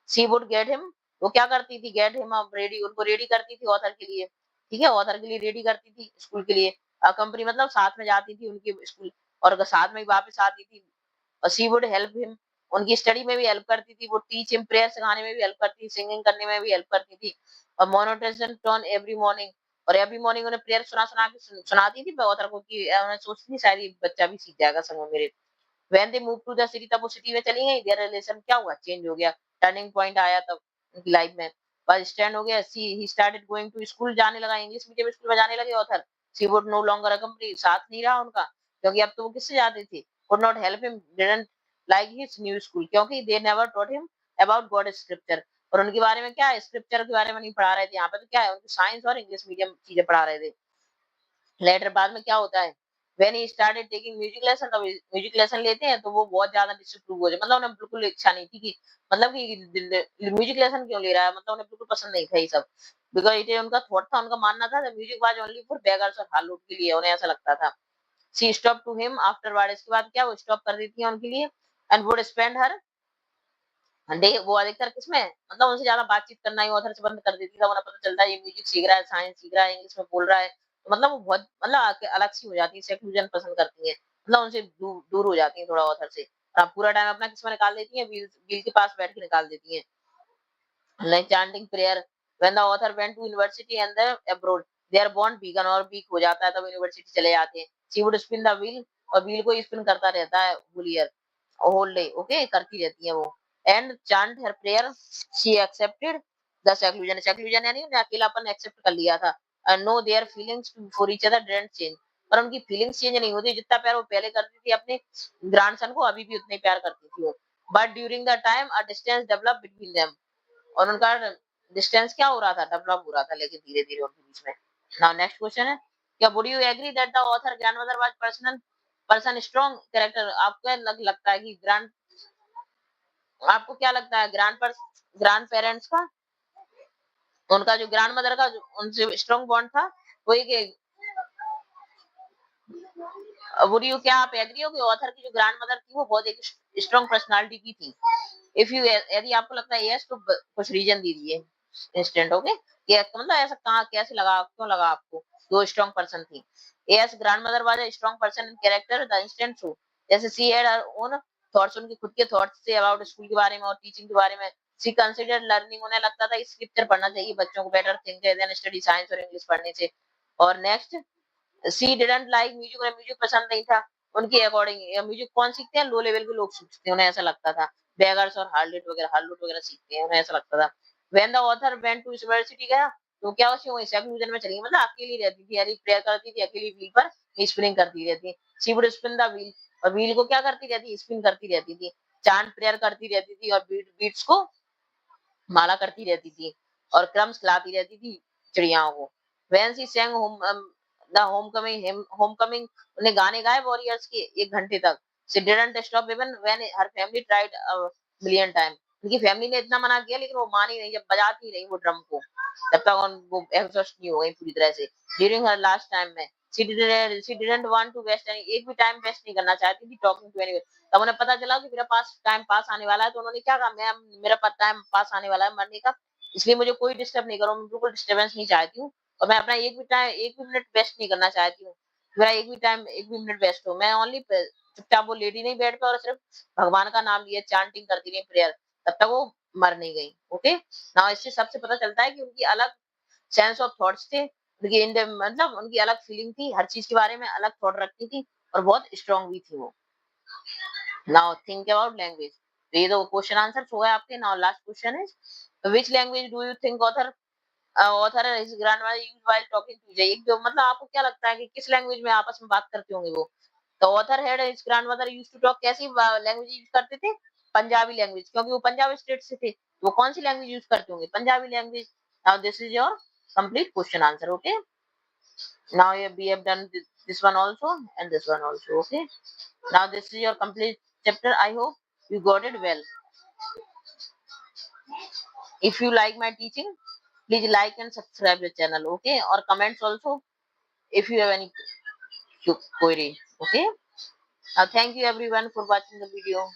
शी वुड गेट हिम, वो क्या करती थी, गेट हिम अप रेडी, उनको रेडी करती थी ऑथर के लिए, ठीक है, ऑथर के लिए रेडी करती थी स्कूल के लिए, कंपनी मतलब साथ में जाती थी उनके स्कूल, और साथ में ही वापस आती थी, और शी वुड हेल्प हिम, उनकी स्टडी में भी हेल्प करती थी, वो टीच हिम, प्रेयर सिखाने में भी हेल्प करती थी, सिंगिंग करने में भी हेल्प करती थी, और मोनोटेशन टर्न एवरी मॉर्निंग, और एवरी मॉर्निंग उन्हें प्रेयर सुना सुना के सुनाती थी ऑथर को, कि उन्हें सोचती थी शायद ये बच्चा भी सीख जाएगा संग में मेरे। When they move to the city, तब वो सिटी में चली गई, देयर रिलेशन क्या हुआ, चेंज हो गया, टर्निंग पॉइंट आया तब उनकी लाइफ में, बस स्टैंड हो गया, she he started going to school, जाने लगा इंग्लिश मीडियम स्कूल में जाने लगे author, she would no longer accompany, साथ नहीं रहा उनका, क्योंकि अब तो वो किससे जाते थे, could not help him, didn't like his new school, क्योंकि they never taught him about God scripture, और उनके बारे में क्या है, स्क्रिप्चर के बारे में नहीं पढ़ा रहे थे, यहाँ पे तो क्या है, उनको साइंस और इंग्लिश मीडियम चीजें पढ़ा रहे थे। लेटर बाद में क्या होता है, when he started taking music lesson, तब म्यूजिक लेसन लेते हैं तो वो बहुत ज्यादा डिसअप्रूव हो जाए, मतलब उन्हें बिल्कुल इच्छा नहीं थी कि, मतलब कि म्यूजिक लेसन क्यों ले रहा है, मतलब उन्हें बिल्कुल पसंद नहीं था ये सब, बिकॉज ये उनका थॉट था, उनका मानना था music was only for beggars और हार्लोट के लिए, उन्हें ऐसा लगता था। She stop to him afterward, इसके बाद क्या, वो स्टॉप कर देती है उनके लिए, and would spend her day, वो अधिकतर किसमें, मतलब उनसे ज्यादा बातचीत करना ही ऑथर से बंद कर देती था, उन्हें पता चलता है ये म्यूजिक सीख रहा है, साइंस सीख रहा है, इंग्लिश में बोल रहा है, तो मतलब वो बहुत मतलब अलग सी हो जाती है, सेक्लूजन पसंद करती है, मतलब उनसे दूर हो जाती है थोड़ा ऑथर से, और आप पूरा टाइम अपना किसमें निकाल देती है, व्हील के पास बैठ के निकाल देती है, like chanting prayer, when the author went to university and the abroad, their bond weaken, और वीक हो जाता है तब यूनिवर्सिटी चले जाते हैं, she would spin the wheel, और व्हील को स्पिन करता रहता है whole year, whole day, okay, करती रहती है वो, and chant her prayer, she accepted the seclusion, seclusion यानी उन्हें अकेलापन एक्सेप्ट कर लिया था, and no their feelings for each other didn't change, पर उनकी फीलिंग्स चेंज नहीं होती, जितना प्यार वो पहले करती थी अपने ग्रैंडसन को, अभी भी उतना ही प्यार करती थी वो, but during the time a distance develop between them, और उनका डिस्टेंस क्या हो रहा था, डेवलप हो रहा था, लेकिन धीरे धीरे उनके बीच में। नाउ नेक्स्ट क्वेश्चन है, क्या would you agree that the author grandmother was person strong character, आपको लगता है कि ग्रैंड, आपको क्या लगता है ग्रैंड पेरेंट्स का, उनका जो ग्रैंड मदर का जो उनसे स्ट्रॉन्ग बॉन्ड था, वो एक, वुड यू, क्या आप एग्री हो कि ऑथर की जो ग्रैंड मदर थी वो बहुत एक स्ट्रॉन्ग पर्सनालिटी की थी, इफ यू, यदि आपको लगता है यस, तो कुछ रीजन दीजिए इंस्टेंट, ओके, ये मतलब ऐसा कहाँ कैसे लगा, क्यों लगा आपको, दो स्ट्रॉन्ग पर्सन थी, yes grand mother was a strong person in character, the instant true, जैसे she had her own thoughts, उनके खुद के थॉट्स थे अबाउट स्कूल के बारे में और टीचिंग के बारे में, सी कंसीडर्ड लर्निंग, उन्हें लगता था स्क्रिप्चर पढ़ना चाहिए बच्चों को, better think then study science और इंग्लिश पढ़ने से, और next, she didn't like music, उन्हें म्यूजिक पसंद नहीं था, उनके अकॉर्डिंग म्यूजिक कौन सीखते हैं, लो लेवल के लोग सीखते हैं, उन्हें ऐसा लगता था, बेगर्स और हार्लोट वगैरह सीखते हैं, उन्हें ऐसा लगता था। When the author went to university गया, तो क्या उसकी वही सेक्लूजन में चली गई, मतलब अकेली रहती थी, यानी प्रेयर करती थी अकेली, व्हील पर स्पिनिंग करती रहती, she would spin the wheel, और व्हील को क्या करती रहती, स्पिन करती रहती थी, चांट प्रेयर करती रहती थी, और बीट्स को माला करती रहती थी, और क्रम्स खिलाती रहती थी चिड़ियाओं को। When she sang the Homecoming, उन्हें गाने गाए वॉरियर्स के 1 घंटे तक। She didn't stop even when her family tried a million time, उनकी फैमिली ने इतना मना किया लेकिन वो मानी नहीं, जब बजाती रही वो ड्रम को, तब तक वो एग्जॉस्ट नहीं हो गई पूरी तरह से। ड्यूरिंग हर लास्ट टाइम में she didn't want to waste any, एक भी टाइम वेस्ट नहीं करना चाहती थी टॉकिंग टू एनीवन, तब उन्हें पता चला कि मेरा पास टाइम पास आने वाला है, तो उन्होंने क्या कहा, मैं मेरा टाइम पास आने वाला है मरने का, इसलिए मुझे कोई डिस्टर्ब नहीं करो, मैं बिल्कुल डिस्टर्बेंस नहीं चाहती हूँ, और मैं अपना एक भी मिनट वेस्ट नहीं करना चाहती हूँ, मेरा एक भी मिनट वेस्ट हो, मैं ओनली चुपचाप वो लेडी नहीं बेड पे और सिर्फ भगवान का नाम लिए चांटिंग करती रही प्रेयर, तब तक वो मर नहीं गई। ओके, नाउ इससे सबसे पता चलता है कि उनकी अलग सेंस ऑफ थॉट्स थे, उनकी मतलब उनकी अलग फीलिंग थी, हर चीज के बारे में अलग थॉट रखती थी और बहुत स्ट्रांग भी थी वो। Now think about language. तो ये तो क्वेश्चन आंसर हो गए आपके। Now last question is, which language do you think author his grandmother used while talking to Jay? जो मतलब आपको क्या लगता है कि किस लैंग्वेज में आपस में बात करते होंगे वो? तो author had his grandmother used to talk, कैसी लैंग्वेज यूज करते थे? पंजाबी लैंग्वेज, क्योंकि वो पंजाब स्टेट से थे। वो कौन सी लैंग्वेज यूज करते होंगे? Punjabi language. Now this is your complete question answer. Okay, now we have done this one also and this one also. Okay, now this is your complete chapter. I hope you got it well. If you like my teaching, please like and subscribe the channel. Okay, or comments also if you have any query. Okay, now thank you everyone for watching the video.